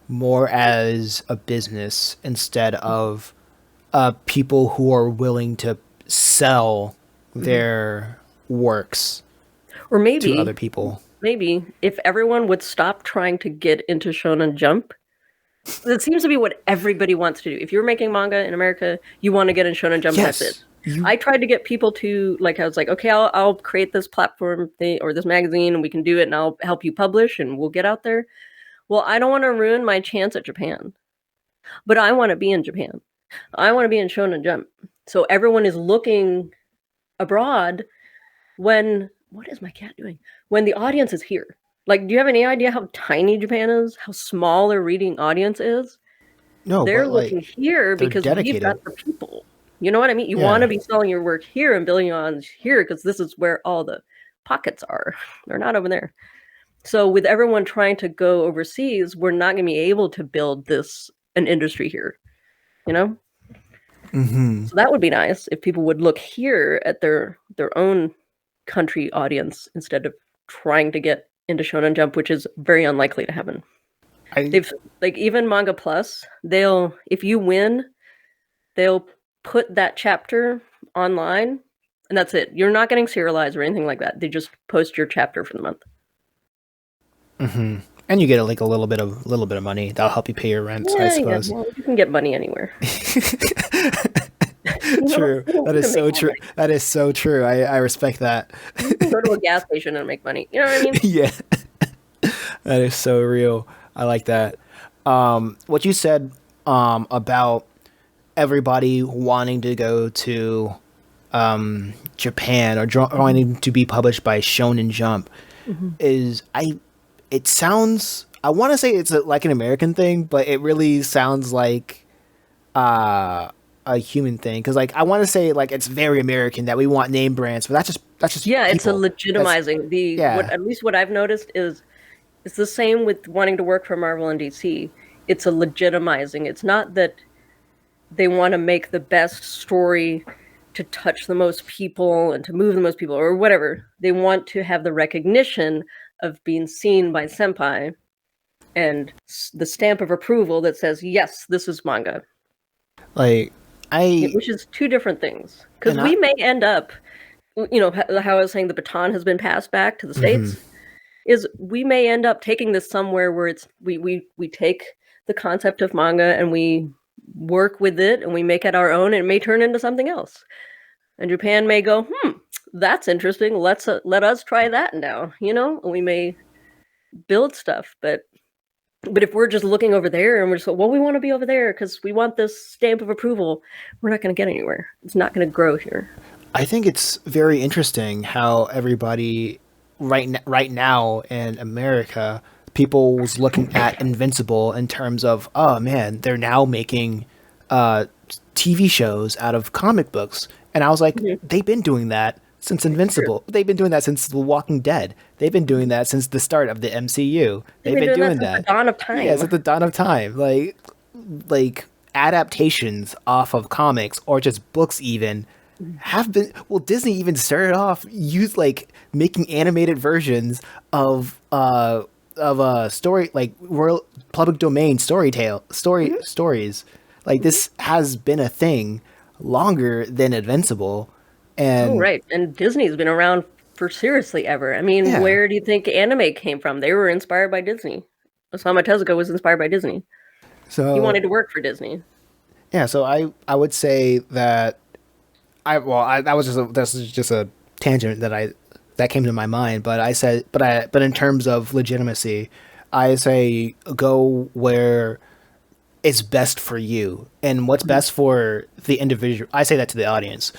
more as a business instead of people who are willing to sell Mhm. their works Or to other people. maybe if everyone would stop trying to get into Shonen Jump, that seems to be what everybody wants to do. If you're making manga in America, you want to get in Shonen Jump. That's it. Yes, you. I tried to get people to like. I was like, okay, I'll create this platform thing or this magazine, and we can do it, and I'll help you publish, and we'll get out there. Well, I don't want to ruin my chance at Japan, but I want to be in Japan. I want to be in Shonen Jump. So everyone is looking abroad when what is my cat doing? When the audience is here. Like, do you have any idea how tiny Japan is? How small their reading audience is? No, They're but looking like here they're because we've got dedicated. the people. You know what I mean? You want Yeah. to be selling your work here and billing on here because this is where all the pockets are. They're not over there. So with everyone trying to go overseas, we're not going to be able to build an industry here. You know? Mm-hmm. So that would be nice if people would look here at their own country audience instead of trying to get into Shonen Jump, which is very unlikely to happen. I. They've like even Manga Plus, they'll if you win, they'll put that chapter online and that's it. You're not getting serialized or anything like that. They just post your chapter for the month. Mm-hmm. And you get like a little bit of money that'll help you pay your rent, I Yeah. suppose. Well, you can get money anywhere. True. That You is can make so more true. money. That is so true. I respect that. You can go to a gas station and make money. You know what I mean? Yeah, that is so real. I like that. What you said about everybody wanting to go to Japan or Mhm. wanting to be published by Shonen Jump Mhm. is I. It sounds. I want to say it's like an American thing, but it really sounds like uh, a human thing. Because like I want to say like it's very American that we want name brands, but that's just Yeah, it's a people. That's legitimizing. The what yeah. at least what I've noticed is it's the same with wanting to work for Marvel and DC. It's a legitimizing. It's not that they want to make the best story to touch the most people and to move the most people or whatever. They want to have the recognition of being seen by senpai and the stamp of approval that says, yes, this is manga. Like, Which is two different things. Because and I, we may end up, how I was saying the baton has been passed back to the States, is we may end up taking this somewhere where it's we take the concept of manga and we work with it and we make it our own, and it may turn into something else. And Japan may go, that's interesting. Let us try that now. And we may build stuff, but if we're just looking over there and we're just like, well, we want to be over there because we want this stamp of approval, we're not going to get anywhere. It's not going to grow here. I think it's very interesting how everybody right now in America, people's looking at Invincible in terms of, oh man, they're now making TV shows out of comic books, and I was like, they've been doing that since Invincible. They've been doing that since The Walking Dead. They've been doing that since the start of the MCU. They've been doing that since the dawn of time. Yeah, since the dawn of time. Like adaptations off of comics or just books even have been, well, Disney even started off making animated versions of a story, like world public domain stories. Like this has been a thing longer than Invincible. And right. And Disney's been around for seriously ever. I mean, where do you think anime came from? They were inspired by Disney. Osamu Tezuka was inspired by Disney. So he wanted to work for Disney. Yeah, so I would say that that's just a tangent that came to my mind, but but in terms of legitimacy, I say go where it's best for you and what's best for the individual. I say that to the audience.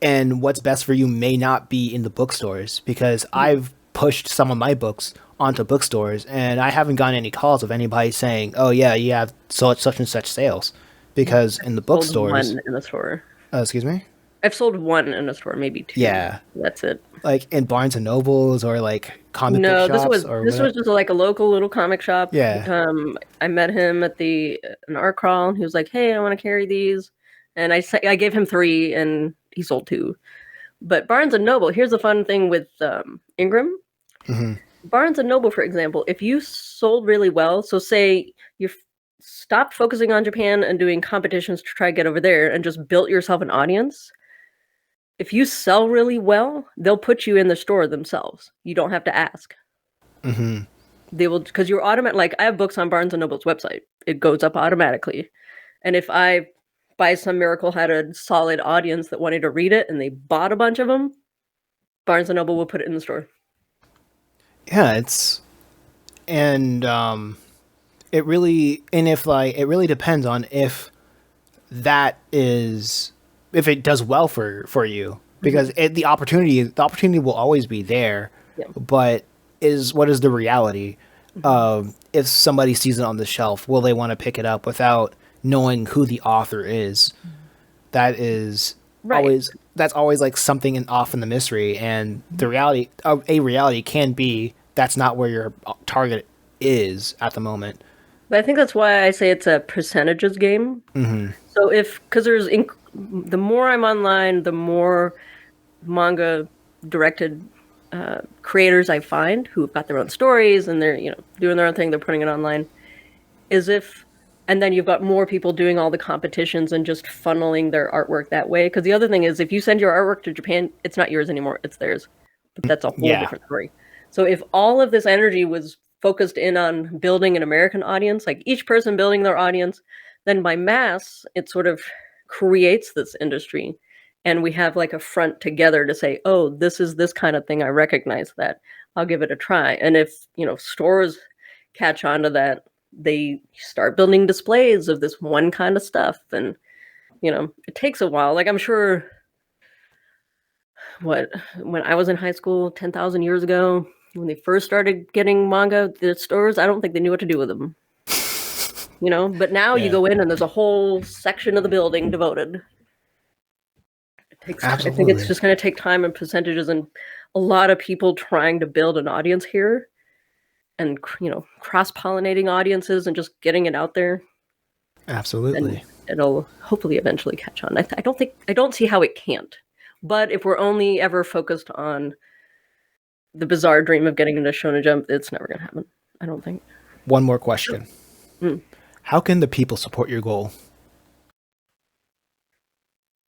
And what's best for you may not be in the bookstores, because I've pushed some of my books onto bookstores and I haven't gotten any calls of anybody saying, oh yeah, you have such and such sales, because in the bookstores, one in the store. Excuse me? I've sold one in a store, maybe two. Yeah. That's it. Like in Barnes and Nobles or like comic book shops? This was just like a local little comic shop. Yeah. I met him at an art crawl, and he was like, hey, I want to carry these. And I gave him 3, and he sold 2. But Barnes and Noble, here's the fun thing with Ingram. Barnes and Noble, for example, if you sold really well, so say you stopped focusing on Japan and doing competitions to try to get over there and just built yourself an audience, if you sell really well, they'll put you in the store themselves. You don't have to ask. They will, because you're automatic. Like, I have books on Barnes and Noble's website. It goes up automatically. And if I, by some miracle, had a solid audience that wanted to read it and they bought a bunch of them, Barnes and Noble will put it in the store. Yeah, it really depends on if it does well for you, because the opportunity will always be there. But what is the reality of, if somebody sees it on the shelf, will they want to pick it up without knowing who the author is? That is that's always like something off in the mystery, and the reality, a reality can be that's not where your target is at the moment. But I think that's why I say it's a percentages game. So because the more I'm online, the more manga directed creators I find who've got their own stories and they're doing their own thing, they're putting it online. And then you've got more people doing all the competitions and just funneling their artwork that way. Because the other thing is, if you send your artwork to Japan, it's not yours anymore, it's theirs. But that's a whole different story. So if all of this energy was focused in on building an American audience, like each person building their audience, then by mass, it sort of creates this industry. And we have like a front together to say, oh, this is this kind of thing. I recognize that. I'll give it a try. And if, stores catch on to that, they start building displays of this one kind of stuff. And, it takes a while. Like, I'm sure when I was in high school 10,000 years ago, when they first started getting manga, the stores, I don't think they knew what to do with them. But now you go in and there's a whole section of the building devoted. I think it's just going to take time and percentages and a lot of people trying to build an audience here and, cross-pollinating audiences and just getting it out there. Absolutely. And it'll hopefully eventually catch on. I don't see how it can't. But if we're only ever focused on the bizarre dream of getting into Shonen Jump, it's never going to happen. I don't think. One more question. Mm. How can the people support your goal?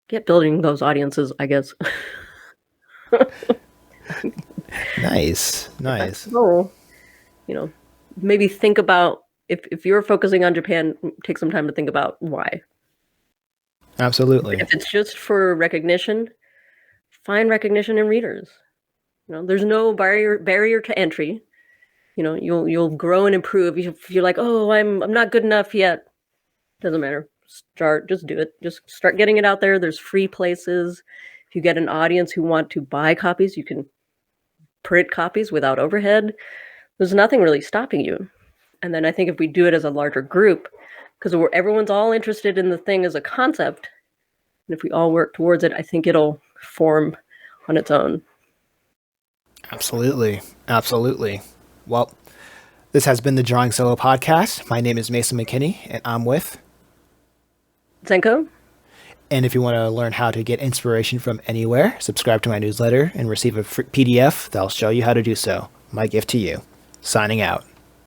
Get building those audiences, I guess. Nice, If that's nice. the goal, you know, maybe think about if you're focusing on Japan, take some time to think about why. Absolutely. If it's just for recognition, find recognition in readers. There's no barrier to entry. You'll grow and improve. If you're like, oh, I'm not good enough yet, doesn't matter. Just do it. Just start getting it out there. There's free places. If you get an audience who want to buy copies, you can print copies without overhead. There's nothing really stopping you. And then I think if we do it as a larger group, because everyone's all interested in the thing as a concept, and if we all work towards it, I think it'll form on its own. Absolutely. Absolutely. Well, this has been the Drawing Solo podcast. My name is Mason McKinney, and I'm with. Zenko? And if you want to learn how to get inspiration from anywhere, subscribe to my newsletter and receive a PDF that'll show you how to do so. My gift to you. Signing out.